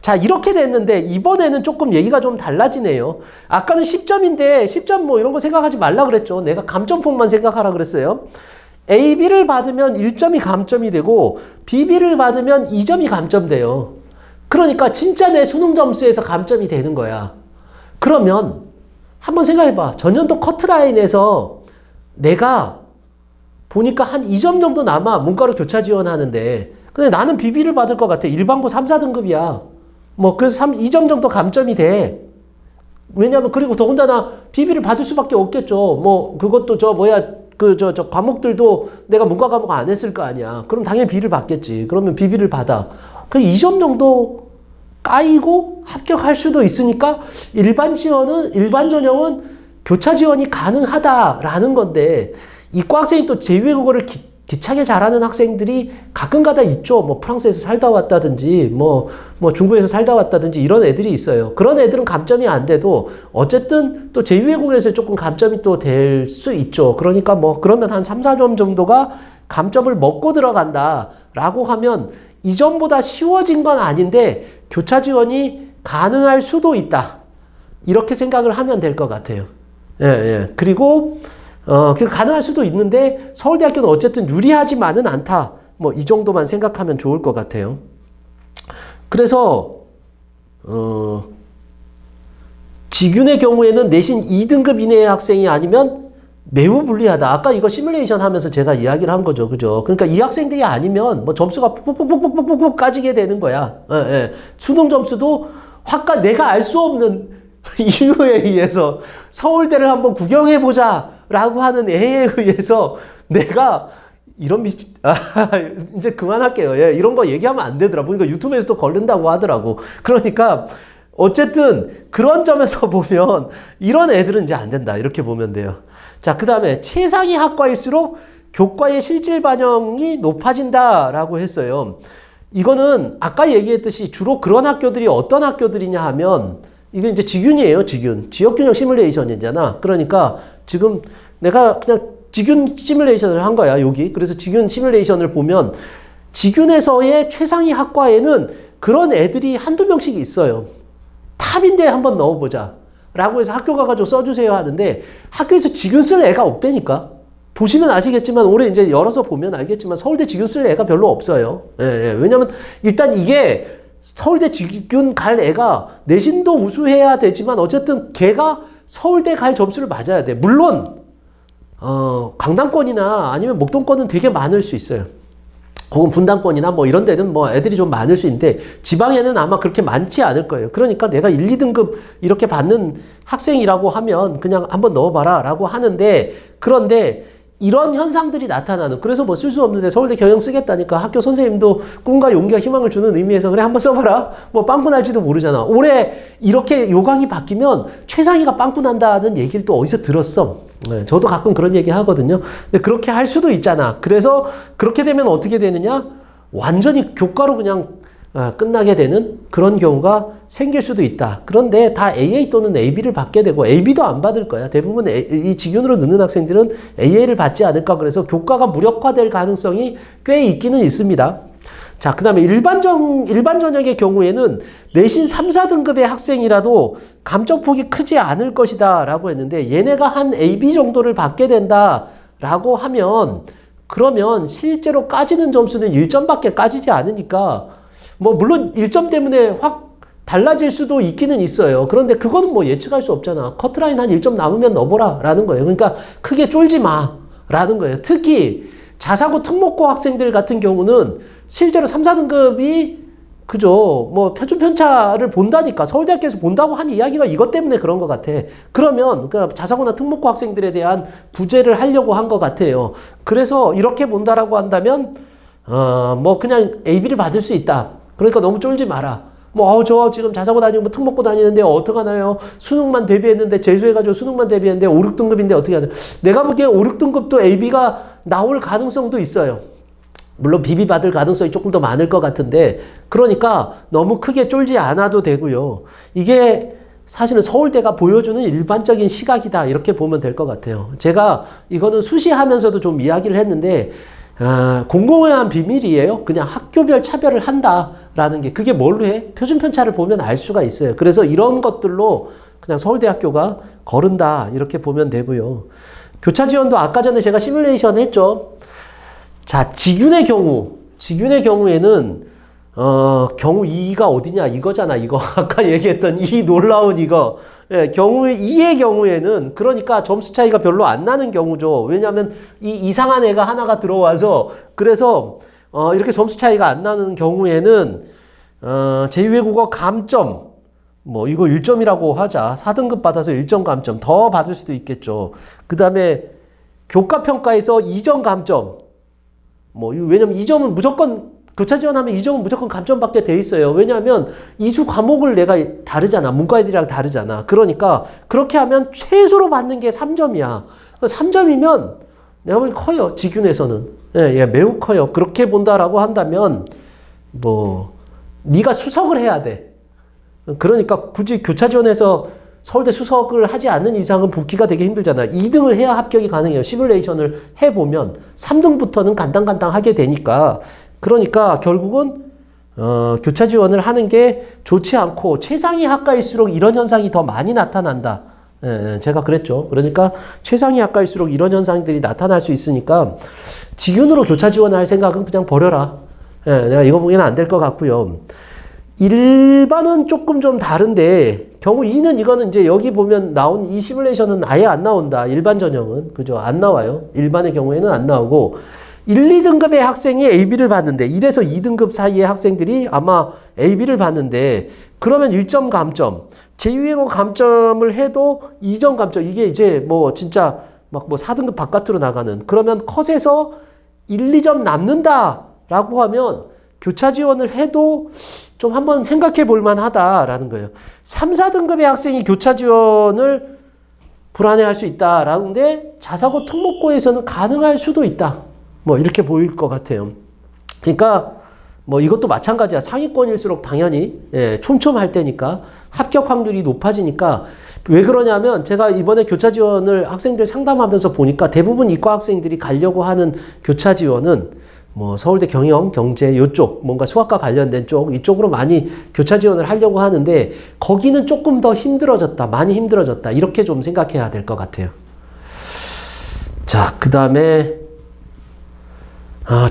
자, 이렇게 됐는데 이번에는 조금 얘기가 좀 달라지네요. 아까는 10점인데 10점 뭐 이런 거 생각하지 말라 그랬죠. 내가 감점폭만 생각하라 그랬어요. A, B를 받으면 1점이 감점이 되고 B, B를 받으면 2점이 감점돼요. 그러니까 진짜 내 수능 점수에서 감점이 되는 거야. 그러면 한번 생각해봐. 전년도 커트라인에서 내가 보니까 한 2점 정도 남아 문과로 교차 지원하는데 근데 나는 BB를 받을 것 같아. 일반고 3, 4등급이야. 뭐 그래서 2점 정도 감점이 돼. 왜냐면 그리고 더군다나 BB를 받을 수밖에 없겠죠. 뭐 그것도 저 과목들도 내가 문과 과목 안 했을 거 아니야. 그럼 당연히 B를 받겠지. 그러면 BB를 받아. 그럼 2점 정도 까이고 합격할 수도 있으니까 일반 전형은 교차 지원이 가능하다라는 건데 이과 학생이 또 제2외국어를 기차게 잘하는 학생들이 가끔가다 있죠. 뭐 프랑스에서 살다 왔다든지 뭐 중국에서 살다 왔다든지 이런 애들이 있어요. 그런 애들은 감점이 안 돼도 어쨌든 또 제2외국어에서 조금 감점이 또 될 수 있죠. 그러니까 뭐 그러면 한 3, 4점 정도가 감점을 먹고 들어간다라고 하면 이전보다 쉬워진 건 아닌데 교차 지원이 가능할 수도 있다. 이렇게 생각을 하면 될 것 같아요. 예. 그리고 가능할 수도 있는데 서울대학교는 어쨌든 유리하지만은 않다. 뭐 이 정도만 생각하면 좋을 것 같아요. 그래서 직윤의 경우에는 내신 2등급 이내의 학생이 아니면 매우 불리하다. 아까 이거 시뮬레이션 하면서 제가 이야기를 한 거죠. 그죠? 그러니까 이 학생들이 아니면 뭐 점수가 푹푹푹푹푹 까지게 되는 거야. 예. 수능 점수도 내가 알 수 없는 이유에 의해서 서울대를 한번 구경해보자 라고 하는 애에 의해서 내가 이런 이제 그만할게요. 예, 이런 거 얘기하면 안 되더라고. 그러니까 유튜브에서 또 걸린다고 하더라고. 그러니까 어쨌든 그런 점에서 보면 이런 애들은 이제 안 된다. 이렇게 보면 돼요. 자, 그 다음에 최상위 학과일수록 교과의 실질 반영이 높아진다라고 했어요. 이거는 아까 얘기했듯이 주로 그런 학교들이 어떤 학교들이냐 하면 이게 이제 직윤이에요. 지역균형 시뮬레이션이잖아. 그러니까 지금 내가 그냥 직윤 시뮬레이션을 한 거야. 여기. 그래서 직윤 시뮬레이션을 보면 직윤에서의 최상위 학과에는 그런 애들이 한두 명씩 있어요. 탑인데 한번 넣어보자 라고 해서 학교 가가지고 써주세요 하는데 학교에서 직윤 쓸 애가 없다니까. 보시면 아시겠지만 올해 이제 열어서 보면 알겠지만 서울대 직윤 쓸 애가 별로 없어요. 예. 왜냐면 일단 이게 서울대 직윤 갈 애가 내신도 우수해야 되지만 어쨌든 걔가 서울대 갈 점수를 맞아야 돼. 물론 강남권이나 아니면 목동권은 되게 많을 수 있어요. 혹은 분당권이나 뭐 이런 데는 뭐 애들이 좀 많을 수 있는데 지방에는 아마 그렇게 많지 않을 거예요. 그러니까 내가 1, 2등급 이렇게 받는 학생이라고 하면 그냥 한번 넣어봐라 라고 하는데 그런데 이런 현상들이 나타나는 그래서 뭐 쓸 수 없는데 서울대 경영 쓰겠다니까 학교 선생님도 꿈과 용기와 희망을 주는 의미에서 그래 한번 써봐라 뭐 빵꾸 날지도 모르잖아. 올해 이렇게 요강이 바뀌면 최상위가 빵꾸 난다는 얘기를 또 어디서 들었어. 네, 저도 가끔 그런 얘기 하거든요. 근데 그렇게 할 수도 있잖아. 그래서 그렇게 되면 어떻게 되느냐 완전히 교과로 그냥 끝나게 되는 그런 경우가 생길 수도 있다. 그런데 다 AA 또는 AB를 받게 되고 AB도 안 받을 거야. 대부분 이 직윤으로 넣는 학생들은 AA를 받지 않을까. 그래서 교과가 무력화될 가능성이 꽤 있기는 있습니다. 자, 그 다음에 일반 전형의 경우에는 내신 3, 4등급의 학생이라도 감점폭이 크지 않을 것이다 라고 했는데 얘네가 한 AB 정도를 받게 된다 라고 하면 그러면 실제로 까지는 점수는 1점밖에 까지지 않으니까 뭐 물론 1점 때문에 확 달라질 수도 있기는 있어요. 그런데 그거는 뭐 예측할 수 없잖아. 커트라인 한 1점 남으면 넣어보라 라는 거예요. 그러니까 크게 쫄지 마 라는 거예요. 특히 자사고 특목고 학생들 같은 경우는 실제로 3, 4등급이 그죠. 뭐 표준 편차를 본다니까 서울대학교에서 본다고 한 이야기가 이것 때문에 그런 것 같아. 그러면 그러니까 자사고나 특목고 학생들에 대한 구제를 하려고 한 것 같아요. 그래서 이렇게 본다라고 한다면 뭐 그냥 AB를 받을 수 있다. 그러니까 너무 쫄지 마라. 뭐 저 지금 자사고 다니고 뭐 특목고 다니는데 어떡하나요? 수능만 대비했는데 재수해가지고 수능만 대비했는데 5, 6등급인데 어떻게 하냐. 내가 보기에 5, 6등급도 AB가 나올 가능성도 있어요. 물론 비비받을 가능성이 조금 더 많을 것 같은데, 그러니까 너무 크게 쫄지 않아도 되고요. 이게 사실은 서울대가 보여주는 일반적인 시각이다, 이렇게 보면 될 것 같아요. 제가 이거는 수시하면서도 좀 이야기를 했는데, 공공의한 비밀이에요. 그냥 학교별 차별을 한다라는 게, 그게 뭘로 해? 표준 편차를 보면 알 수가 있어요. 그래서 이런 것들로 그냥 서울대학교가 거른다, 이렇게 보면 되고요. 교차 지원도 아까 전에 제가 시뮬레이션 했죠. 자, 직윤의 경우에는 경우 2가 어디냐, 이거잖아, 이거. 아까 얘기했던 이 놀라운 이거. 예, 경우 2의 경우에는, 그러니까 점수 차이가 별로 안 나는 경우죠. 왜냐하면 이 이상한 애가 하나가 들어와서, 그래서 이렇게 점수 차이가 안 나는 경우에는 제2외국어 감점, 뭐 이거 1점이라고 하자. 4등급 받아서 1점 감점 더 받을 수도 있겠죠. 그 다음에 교과평가에서 2점 감점, 뭐 왜냐면 2점은 무조건, 교차 지원하면 2점은 무조건 감점 받게 돼 있어요. 왜냐하면 이수 과목을 내가 다르잖아. 문과 애들이랑 다르잖아. 그러니까 그렇게 하면 최소로 받는 게 3점이야. 3점이면 내가 보기엔 커요. 직윤에서는. 예, 매우 커요. 그렇게 본다라고 한다면 뭐 네가 수석을 해야 돼. 그러니까 굳이 교차 지원에서 서울대 수석을 하지 않는 이상은 복귀가 되게 힘들잖아. 2등을 해야 합격이 가능해요. 시뮬레이션을 해보면 3등부터는 간당간당하게 되니까. 그러니까 결국은 교차 지원을 하는 게 좋지 않고, 최상위 학과일수록 이런 현상이 더 많이 나타난다. 예, 제가 그랬죠. 그러니까 최상위 학과일수록 이런 현상들이 나타날 수 있으니까 직윤으로 교차 지원을 할 생각은 그냥 버려라. 예, 내가 이거 보기에는 안 될 것 같고요. 일반은 조금 좀 다른데, 경우 2는 이거는 이제 여기 보면 나온 이 시뮬레이션은 아예 안 나온다. 일반 전형은. 그죠? 안 나와요. 일반의 경우에는 안 나오고, 1, 2등급의 학생이 AB를 받는데, 1에서 2등급 사이의 학생들이 아마 AB를 받는데, 그러면 1점 감점, 제2외국어 감점을 해도 2점 감점, 이게 이제 뭐 진짜 막 뭐 4등급 바깥으로 나가는, 그러면 컷에서 1, 2점 남는다라고 하면 교차 지원을 해도 좀 한번 생각해 볼 만하다라는 거예요. 3, 4등급의 학생이 교차 지원을 불안해할 수 있다라는데, 자사고 특목고에서는 가능할 수도 있다. 뭐 이렇게 보일 것 같아요. 그러니까 뭐 이것도 마찬가지야. 상위권일수록 당연히 촘촘할 때니까 합격 확률이 높아지니까. 왜 그러냐면, 제가 이번에 교차 지원을 학생들 상담하면서 보니까 대부분 이과 학생들이 가려고 하는 교차 지원은 뭐 서울대 경영, 경제 요쪽, 뭔가 수학과 관련된 쪽, 이쪽으로 많이 교차 지원을 하려고 하는데, 거기는 조금 더 힘들어졌다, 많이 힘들어졌다, 이렇게 좀 생각해야 될 것 같아요. 자, 그 다음에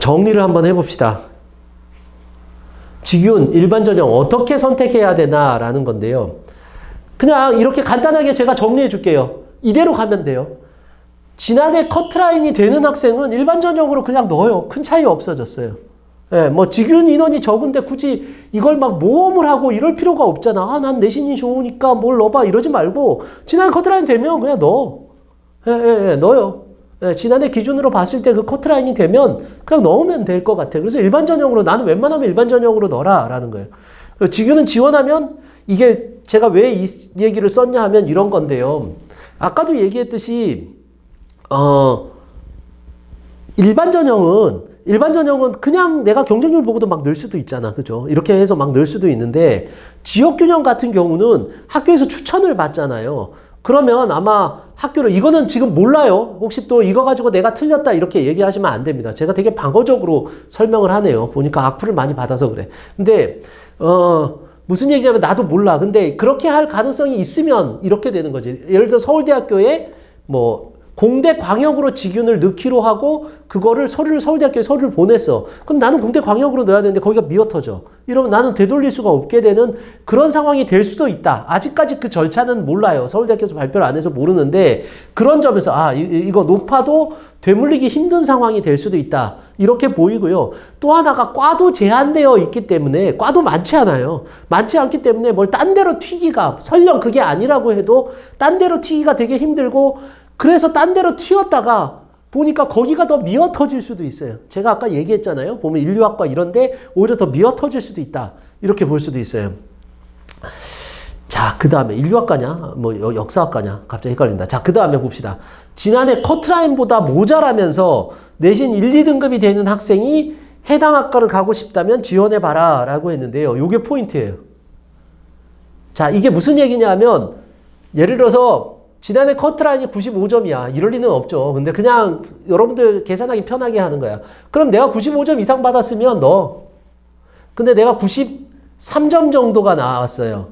정리를 한번 해봅시다. 직윤, 일반 전형 어떻게 선택해야 되나라는 건데요. 그냥 이렇게 간단하게 제가 정리해 줄게요. 이대로 가면 돼요. 지난해 커트라인이 되는 학생은 일반 전형으로 그냥 넣어요. 큰 차이 없어졌어요. 예, 뭐 직윤 인원이 적은데 굳이 이걸 막 모험을 하고 이럴 필요가 없잖아. 난 내신이 좋으니까 뭘 넣어봐, 이러지 말고 지난해 커트라인 되면 그냥 넣어. 넣어요. 예, 지난해 기준으로 봤을 때 그 커트라인이 되면 그냥 넣으면 될 것 같아. 그래서 일반 전형으로, 나는 웬만하면 일반 전형으로 넣어라 라는 거예요. 직윤은 지원하면, 이게 제가 왜 이 얘기를 썼냐 하면 이런 건데요. 아까도 얘기했듯이 일반 전형은 그냥 내가 경쟁률 보고도 막 넣을 수도 있잖아. 그죠? 이렇게 해서 막 넣을 수도 있는데, 지역균형 같은 경우는 학교에서 추천을 받잖아요. 그러면 아마 학교로, 이거는 지금 몰라요. 혹시 또 이거 가지고 내가 틀렸다 이렇게 얘기하시면 안 됩니다. 제가 되게 방어적으로 설명을 하네요. 보니까 악플을 많이 받아서 그래. 근데 무슨 얘기냐면 나도 몰라. 근데 그렇게 할 가능성이 있으면 이렇게 되는 거지. 예를 들어 서울대학교에 뭐 공대 광역으로 직윤을 넣기로 하고, 그거를 서울대학교에 서류를 보냈어. 그럼 나는 공대 광역으로 넣어야 되는데 거기가 미어터져. 이러면 나는 되돌릴 수가 없게 되는 그런 상황이 될 수도 있다. 아직까지 그 절차는 몰라요. 서울대학교에서 발표를 안 해서 모르는데, 그런 점에서 이거 높아도 되물리기 힘든 상황이 될 수도 있다. 이렇게 보이고요. 또 하나가 과도 제한되어 있기 때문에, 과도 많지 않아요. 많지 않기 때문에 뭘 딴 데로 튀기가, 설령 그게 아니라고 해도 딴 데로 튀기가 되게 힘들고, 그래서 딴 데로 튀었다가 보니까 거기가 더 미어터질 수도 있어요. 제가 아까 얘기했잖아요. 보면 인류학과 이런데 오히려 더 미어터질 수도 있다. 이렇게 볼 수도 있어요. 자, 그 다음에 인류학과냐, 뭐 역사학과냐, 갑자기 헷갈린다. 자, 그 다음에 봅시다. 지난해 커트라인보다 모자라면서 내신 1, 2등급이 되는 학생이 해당 학과를 가고 싶다면 지원해봐라 라고 했는데요. 이게 포인트예요. 자, 이게 무슨 얘기냐면 예를 들어서 지난해 커트라인이 95점이야. 이럴 리는 없죠. 근데 그냥 여러분들 계산하기 편하게 하는 거야. 그럼 내가 95점 이상 받았으면 너. 근데 내가 93점 정도가 나왔어요.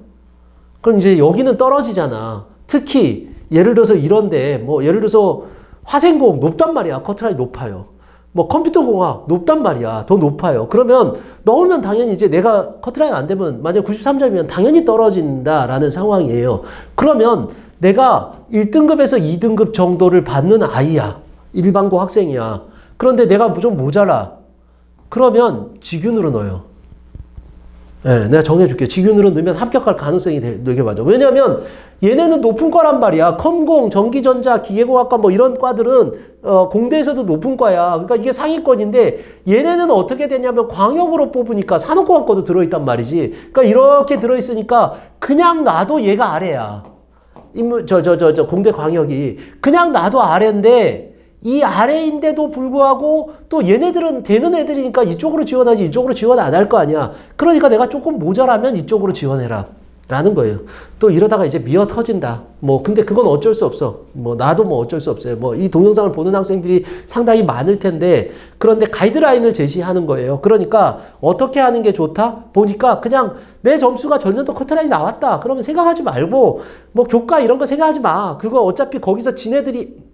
그럼 이제 여기는 떨어지잖아. 특히 예를 들어서 이런데 뭐 예를 들어서 화생공 높단 말이야. 커트라인 높아요. 뭐 컴퓨터공학 높단 말이야. 더 높아요. 그러면 넣으면 당연히 이제 내가 커트라인 안 되면 만약 93점이면 당연히 떨어진다라는 상황이에요. 그러면 내가 1등급에서 2등급 정도를 받는 아이야. 일반고 학생이야. 그런데 내가 좀 모자라. 그러면 직윤으로 넣어요. 네, 내가 정해줄게. 직윤으로 넣으면 합격할 가능성이 되게 많아. 왜냐면 얘네는 높은 과란 말이야. 컴공, 전기전자, 기계공학과 뭐 이런 과들은 공대에서도 높은 과야. 그러니까 이게 상위권인데 얘네는 어떻게 되냐면 광역으로 뽑으니까 산업공학과도 들어있단 말이지. 그러니까 이렇게 들어있으니까 그냥 놔도 얘가 아래야. 공대 광역이. 그냥 놔도 아래인데 이 아래인데도 불구하고 또 얘네들은 되는 애들이니까 이쪽으로 지원하지 이쪽으로 지원 안 할 거 아니야. 그러니까 내가 조금 모자라면 이쪽으로 지원해라 라는 거예요. 또 이러다가 이제 미어 터진다. 뭐 근데 그건 어쩔 수 없어. 뭐 나도 뭐 어쩔 수 없어요. 뭐 이 동영상을 보는 학생들이 상당히 많을 텐데 그런데 가이드라인을 제시하는 거예요. 그러니까 어떻게 하는 게 좋다? 보니까 그냥 내 점수가 전년도 커트라인이 나왔다. 그러면 생각하지 말고 뭐 교과 이런 거 생각하지 마. 그거 어차피 거기서 지네들이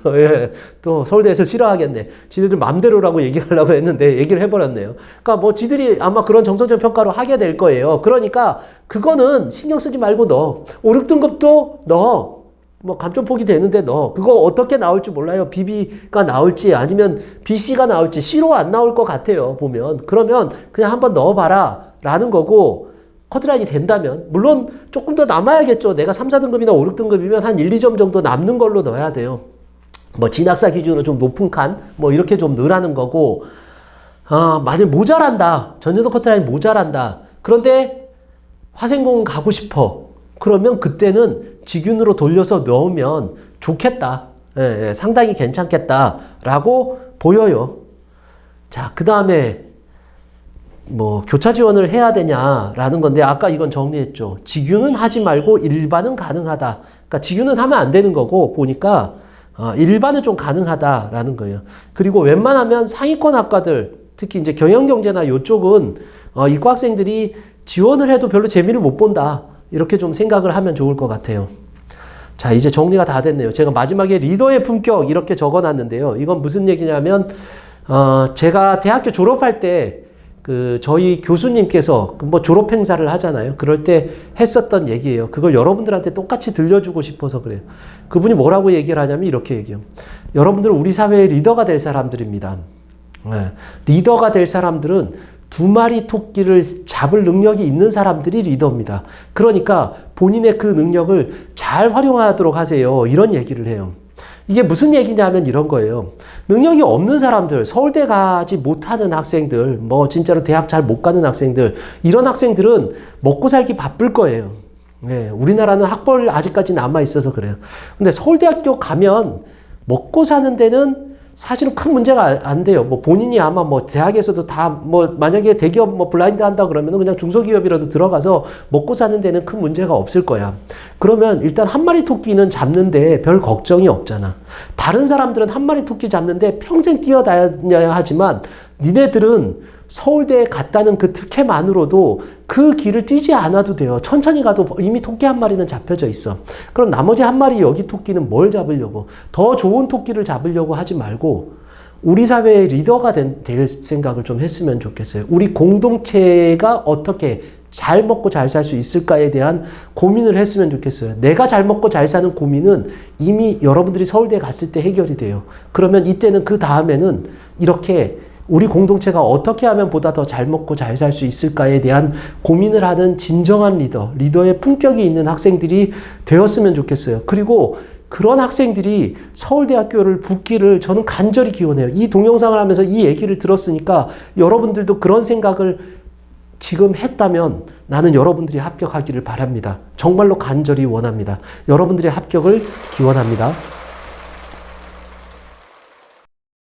예, 또 서울대에서 싫어하겠네. 지네들 맘대로라고 얘기하려고 했는데 얘기를 해버렸네요. 그러니까 뭐 지들이 아마 그런 정성적 평가로 하게 될 거예요. 그러니까 그거는 신경 쓰지 말고 넣어. 5, 6등급도 넣어. 뭐 감점폭이 되는데 넣어. 그거 어떻게 나올지 몰라요. BB가 나올지 아니면 BC가 나올지 C로 안 나올 것 같아요. 보면. 그러면 그냥 한번 넣어봐라 라는 거고 커트라인이 된다면 물론 조금 더 남아야겠죠. 내가 3, 4등급이나 5, 6등급이면 한 1, 2점 정도 남는 걸로 넣어야 돼요. 뭐 진학사 기준으로 좀 높은 칸 뭐 이렇게 좀 넣으라는 거고 만약 모자란다. 전년도 커트라인 모자란다. 그런데 화생공 가고 싶어. 그러면 그때는 직윤으로 돌려서 넣으면 좋겠다. 예, 예, 상당히 괜찮겠다라고 보여요. 자, 그 다음에 뭐 교차 지원을 해야 되냐라는 건데 아까 이건 정리했죠. 직윤은 하지 말고 일반은 가능하다. 그러니까 직윤은 하면 안 되는 거고 보니까 일반은 좀 가능하다라는 거예요. 그리고 웬만하면 상위권 학과들 특히 이제 경영경제나 이쪽은 이과 학생들이 지원을 해도 별로 재미를 못 본다. 이렇게 좀 생각을 하면 좋을 것 같아요. 자, 이제 정리가 다 됐네요. 제가 마지막에 리더의 품격 이렇게 적어놨는데요. 이건 무슨 얘기냐면 제가 대학교 졸업할 때 저희 교수님께서 뭐 졸업 행사를 하잖아요. 그럴 때 했었던 얘기예요. 그걸 여러분들한테 똑같이 들려주고 싶어서 그래요. 그분이 뭐라고 얘기를 하냐면 이렇게 얘기해요. 여러분들은 우리 사회의 리더가 될 사람들입니다. 네. 리더가 될 사람들은 2마리 토끼를 잡을 능력이 있는 사람들이 리더입니다. 그러니까 본인의 그 능력을 잘 활용하도록 하세요. 이런 얘기를 해요. 이게 무슨 얘기냐면 이런 거예요. 능력이 없는 사람들, 서울대 가지 못하는 학생들, 뭐 진짜로 대학 잘 못 가는 학생들, 이런 학생들은 먹고 살기 바쁠 거예요. 네, 우리나라는 학벌 아직까지 남아 있어서 그래요. 근데 서울대학교 가면 먹고 사는 데는 사실은 큰 문제가 안 돼요. 뭐 본인이 아마 뭐 대학에서도 다 뭐 만약에 대기업 뭐 블라인드 한다 그러면은 그냥 중소기업이라도 들어가서 먹고 사는 데는 큰 문제가 없을 거야. 그러면 일단 한 마리 토끼는 잡는데 별 걱정이 없잖아. 다른 사람들은 한 마리 토끼 잡는데 평생 뛰어다녀야 하지만 니네들은 서울대에 갔다는 그 특혜만으로도 그 길을 뛰지 않아도 돼요. 천천히 가도 이미 토끼 한 마리는 잡혀져 있어. 그럼 나머지 한 마리 여기 토끼는 뭘 잡으려고? 더 좋은 토끼를 잡으려고 하지 말고 우리 사회의 리더가 될 생각을 좀 했으면 좋겠어요. 우리 공동체가 어떻게 잘 먹고 잘 살 수 있을까에 대한 고민을 했으면 좋겠어요. 내가 잘 먹고 잘 사는 고민은 이미 여러분들이 서울대에 갔을 때 해결이 돼요. 그러면 이때는 그 다음에는 이렇게 우리 공동체가 어떻게 하면 보다 더 잘 먹고 잘 살 수 있을까에 대한 고민을 하는 진정한 리더의 품격이 있는 학생들이 되었으면 좋겠어요. 그리고 그런 학생들이 서울대학교를 붙기를 저는 간절히 기원해요. 이 동영상을 하면서 이 얘기를 들었으니까 여러분들도 그런 생각을 지금 했다면 나는 여러분들이 합격하기를 바랍니다. 정말로 간절히 원합니다. 여러분들의 합격을 기원합니다.